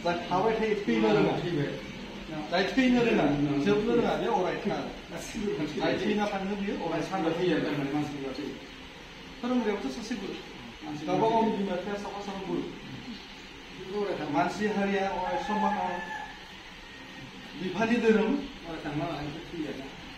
जाय थाबाय थायो थैनो रोङा जाय थैनो रोङा जोबनो रोङा बे अरायथा जाय थैना थाङो बियो अराय सानबा थैयो फोरोंग्रायाबोथ' सासे गुरु गावबा गावनि बिमा बिफाया साफा साफा गुरु मानसि हारिया अराय समान बिफानि धोरोम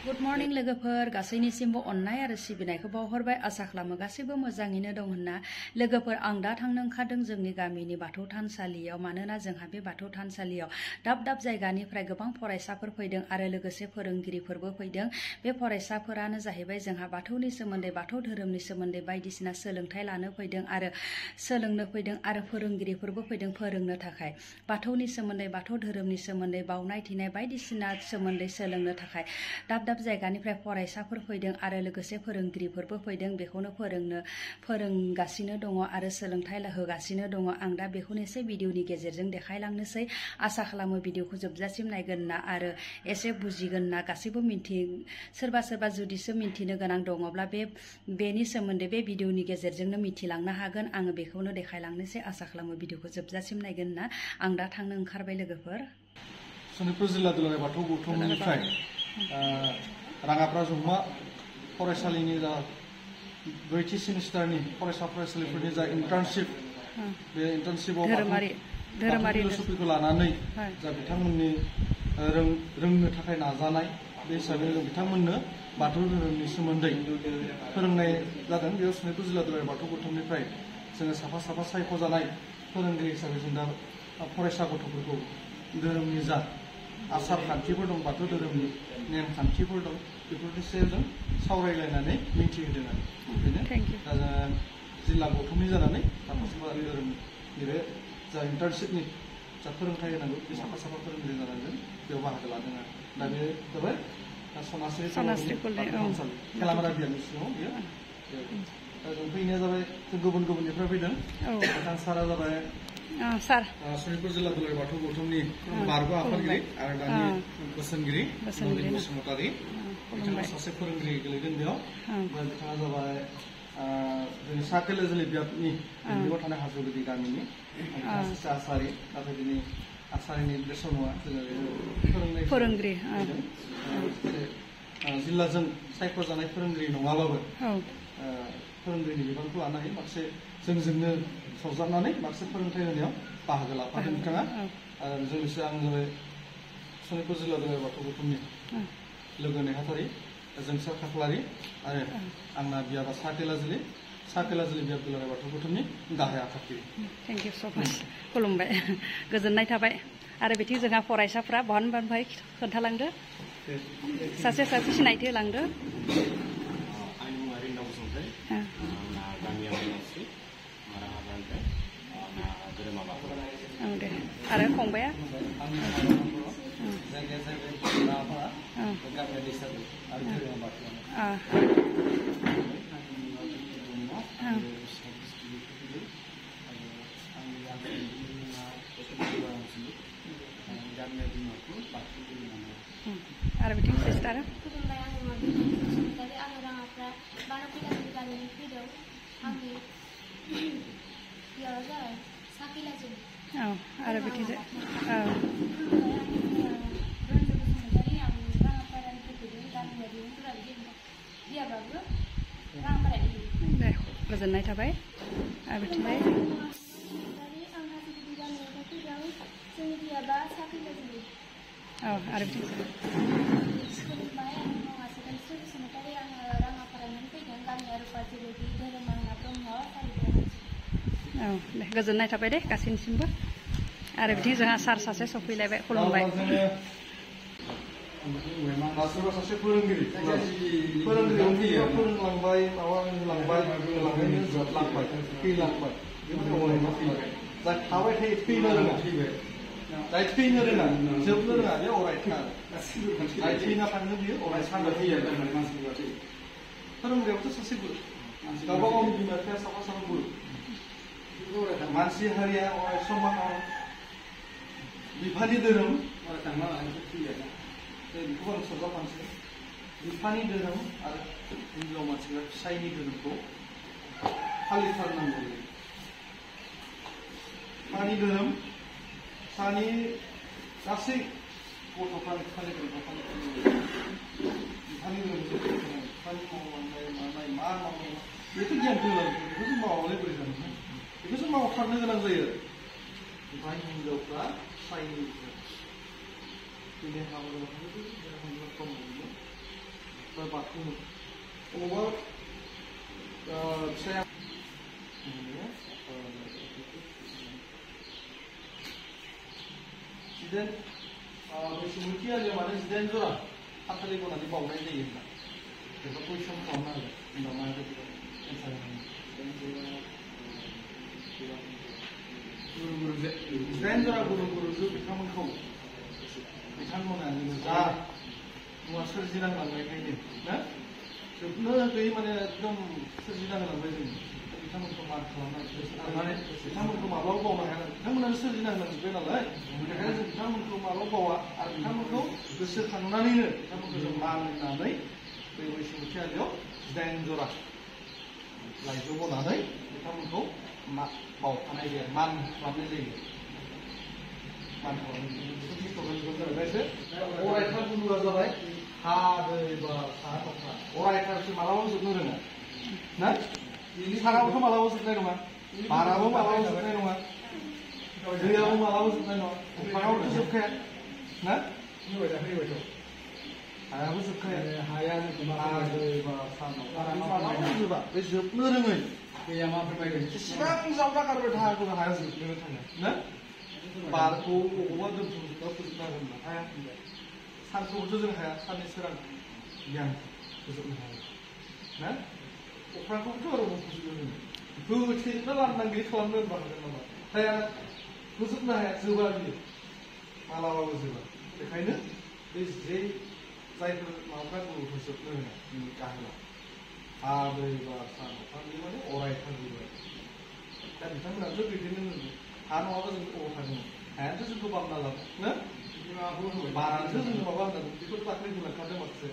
गुड मर्निं लोगोफोर गासैनिसिमबो अननाय आरो सिबिनायखौ बावहरबाय आसा खालामो गासैबो मोजाङैनो दं होनना लोगोफोर आं दा थांनो ओंखारदों जोंनि गामिनि बाथौ थानसालियाव मानोना जोंहा बे बाथौ थानसालियाव दाब दाब जायगानिफ्राय गोबां फरायसाफोर फैदों आरो लोगोसे फोरोंगिरिफोरबो फैदों बे फरायसाफोरानो जाहैबाय जोंहा बाथौनि सोमोन्दै बाथौ धोरोमनि सोमोन्दै बायदिसिना सोलोंथाइ लानो फैदों आरो सोलोंनो फैदों आरो फोरोंगिरिफोरबो फैदों फोरोंनो थाखाय बाथौनि सोमोन्दै बाथौ धोरोमनि सोमोन्दै बावनाय थिनाय बायदिसिना सोमोन्दै सोलोंनो थाखाय दाब दाब जायगानिफ्राय फरायसाफोर फैदों आरो लोगोसे फोरोंगिरिफोरबो फैदों बेखौनो फोरोंगासिनो दङ आरो सोलोंथाइ होगासिनो दङ आं दा बेखौनो एसे भिडिअनि गेजेरजों देखायलांनोसै आसा खालामो भिडिअखौ जोबजासिम नायगोन ना आरो एसे बुजिगोन ना गासैबो सोरबा जुदिसो मिन्थिनो गोनां दङब्ला बेनि सोमोन्दै बे भिडिअनि गेजेरजोंनो मिथिलांनो हागोन आङो बेखौनो देखायलांनोसै आसा खालामो भिडिअखौ जोबजासिम नायगोन ना आं दा थांनो ओंखारबाय लोगोफोर सनितपुर जिल्ला दुलाराय बाथौ गौथुमनिफ्राय राङापारा जौमा फरायसालिनि जा ब्रैथि सेमिस्टारनि फरायसालिफोरनि जा इन्टार्नशिप बे इन्टार्नशिपआव धोरोमारि फिल'सफिखौ लानानै जा बिथांमोननि रोंनो थाखाय नाजानाय बे हिसाबै जों बिथांमोननो बाथौ धोरोमनि सोमोन्दै फोरोंनाय जादों बेयाव सनितपुर जिल्ला दुलाराय बाथौ गौथुमनिफ्राय जोङो साफा सायख'जानाय फोरोंगिरि हिसाबै जों दा फरायसा गथ'फोरखौ धोरोमनि जा आसार खान्थिफोर दं बाथौ धोरोमनि नेमखान्थिफोर दं बेफोरनि सायाव जों सावरायलायनानै मिथिहोदों आरो बेनो दा जोङो जिल्ला गौथुमनि जानानै साफा धोरोमनि बे जा इन्टार्नशिपनि जा फोरोंथाइ होनांगौ बे साफा फोरोंगिरि जानानै जों बेयाव बाहागो लादों आरो दा बे जाबाय सनास्रि थानसालि खेलामारा बिहारनि सिङाव बियो दा जों फैनाया जाबाय जों गुबुननिफ्राय फैदों बिथां सारा जाबाय सनितपुर जिल्ला दुलाराय बाथौ गौथुमनि बारग' आफादगिरि आरो दानि बोसोनगिरि नलिन बसुमतारी बिथाङा सासे फोरोंगिरि गोलैदों बेयाव बिथाङा जाबाय जोंनि साकेलाजुलि बियाबनि बेयाव थानाय हाजोगुदि गामिनि सासे आसारि नाथाय दिनै आसारिनि बेसन नङा जोङो फोरोंगिरि जिल्लाजों सायख'जानाय फोरोंगिरि नङाबाबो फोरोंगिरिनि बिबानखौ लानो हायो माखासे जोंजोंनो सरजाबनानै माखासे फोरोंथाइ होनायाव बाहागो लाफादों बिथाङा आरो लोगोसे आं जाबाय सनितपुर जिल्ला दुलाराय बाथौ गौथुमनि लोगो नेहाथारि जोंसार खाख्लारि आरो आंना बियाबा साकेलाजुलि बियाब दुलाराय बाथौ गौथुमनि गाहाय आफादगिरि थेंक इउ स' माच खुलुमबाय गोजोननाय थाबाय आरो बिथिं जोंहा फरायसाफ्रा बहानिफ्राय खोन्थालांदो सासे सिनायथि होलांदो दे आरो फंबाया आरो बिथिं सिस्टार आरो बिथिं दे गोजोननाय थाबाय आरो बिथिंजाय आरो बिथिं दे गोजोननाय थाबाय दे गासैनिसिमबो आरो बिथिं जोंहा सार सासे सफैलायबाय खुलुमबाय सोरबा सासे फोरोंगिरि फोरोंलांबाय माबा होलांबाय जोबलांबाय थैलांबाय जाय थाबाय थायो थैनो रोङा जाय थैनो रोङा जोबनो रोङा बे अरायथा जाय थैना थाङो बियो अराय सानबा थैयो फोरोंग्रायाबोथ' सासे गुरु गावबा गावनि बिमा बिफाया साफा गुरु मानसि हारिया अराय समान बिफानि धोरोम बेखौबो आं सरजाबलांसै बिफानि धोरोम आरो हिनजाव मानसिफ्रा फिसायनि धोरोमखौ फालिथारनांगौ बिफानि धोरोम सानि गासै गथ'फ्रानि फालिगोन बिफानि मावलांनाय मानाय मा मावनाय बेथ' गियान होलांगोन बेखौसो मावालाय बोरै जानो बेखौसो मावथारनो गोनां जायो ओमफ्राय हिनजावफ्रा साइनि दिनै हाबा जानानै खम मोनो बा बाथौ अबावबा फिसाया जिदाइन बैसोमुथि आलिया माने 9 जरा फाथालि बनानै बावनाय जायो होनना बेखौ कुइसन खालामना होगोन होनबा मा एन्सार होगोन 9 जरा गुरु गुरुजों बिथांमोनखौ बिथांमोना जा मुवा सोरजिना होलांनायखायनो ना जोबनो गैयै माने एकदम सोरजिना होलांबाय जों बिथांमोनखौ मान खालामनाय माने बिथांमोनखौ माब्लाबा बावनो हाया बिथांमोनानो सोरजिना होलांजोब्बाय नालाय बेनिखायनो जों बिथांमोनखौ माब्लाबा बावा आरो बिथांमोनखौ गोसोखांनानैनो बिथांमोनखौ जों मान होनानै बे बैसोमुथि आलियाव 9 जरा लाइजौ बनानै बिथांमोनखौ बावफानाय जायो मान खालामनाय जायो मान खालामनाय अरायथा गुरुआ जाबाय हा दै बार सा अखा अरायथासो मालाबाबो जोबनो रोङा ना साराबोथ' मालाबाबो जोबनाय नङा बाराबो मालाबाबो जोबनाय नङा दैयाबो मालाबाबो जोबनाय नङा अखायाबोथ' जोबखाया ना हायाबो जोबखाया हाया हा दै बार सा अखा मालाबाबो जोबा बे जोबनो रोङै दैया मा फोरमायगोन एसेबां जावजा गारबाय थागौ हाया जोबनो थाङा ना बारखौ बबावबा दोनथुमजोबबा फोजोबना होगोन हाया सानखौबोथ' जों हाया साननि सोरां गियान फोजोबनो हाया ना अख्रांखौबोथ' आरो फोजोबनो रोङो होथेना लांदां गैयै खालामनो होनबा हागोन नामा हाया फोजोबनो हाया जोबा बियो मालाबाबो जोबा बेखायनो बे जे जायफोर माबाफ्रा गुरु फोजोबनो रोङा जोंनि काहिला हा दै बार सान अखा बे माने अरायथा गुरु दा बिथांमोनाथ' दैदेननो रोंगौ हा नङाबा जों अबाव थागोन हायाथ' जोंखौ बामना लादों ना बाराथ' जोङो माबा होनदों बेखौ दाख्लै बुंलांखादों माखासे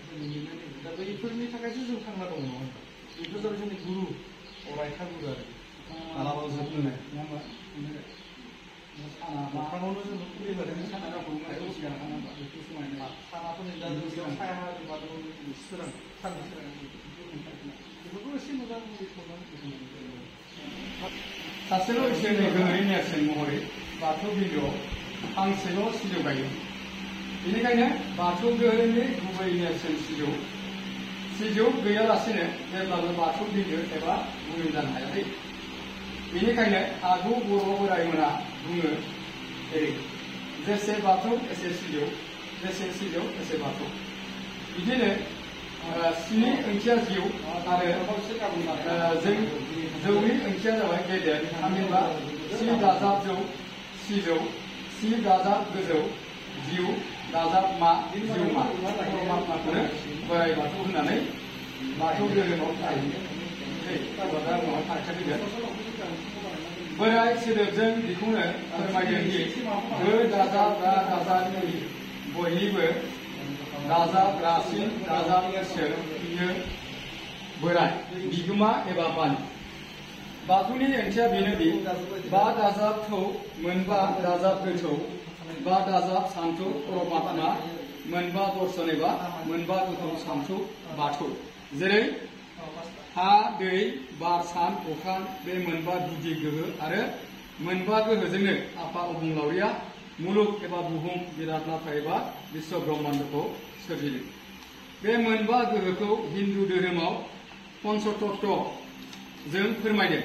दा बैफोरनि थाखायसो जों थांना दङ नङा होनबा बेफोर जाबाय जोंनि गुरु अरायथा गुरु आरो मालाबाबो जोबनो हाया अख्राङावनो जों खुलिबोदों सानाफोरनि दा जों साया सोरां साननि सोरां बेफोरखौ एसे मोजां सासेल' इसोरनि गोहोनि नेरसोन महरै बाथौ बिलोआव फांसेल' सिजौ गायो बेनिखायनो बाथौ धोरोमनि गुबै नेरसोन सिजौ गैयालासेनो जेब्लाबो बाथौ बिलो एबा बुंनो जानो हायाखै बेनिखायनो आगु बर' बोराइमोना बुङो जेरै जेसे बाथौ एसे सिजौ जेसे सिजौ एसे बाथौ बिदिनो सिनि ओंथिया जिउ आरो जौनि ओंथिया जाबाय गेदेर थामहिनबा सि दाजाब जौ सिजौ सि दाजाब गोजौ जिउ दाजाब मा जिउमा परमात्माखौनो बोराइ बाथौ होननानै बाथौ धोरोमाव थाखिगोन बोराइ सोदोबजों बेखौनो फोरमायदों दि गो दाजाब रा दाजाबनि बयनिबो दाजाब रासिन दाजाब इसोर बियो बोराइ बिगोमा एबा बानि बाथौनि ओंथिया बेनोदि बा दाजाब थौ मोनबा दाजाब गोथौ बा दाजाब सान्थौ परमात्मा मोनबा दर्शन एबा मोनबा गोथौ सान्थौ बाथौ जेरै हा दै बार सान अख्रां बे मोनबा गुदि गोहो आरो मोनबा गोहोजोंनो आफा अबंलावरिया मुलुग एबा बुहुम बिराट नाथा एबा बिश्व ब्रह्माण्डखौ सोरजिदों बे मोनबा गोहोखौ हिन्दु धोरोमाव पन्चतत्व जों फोरमायदों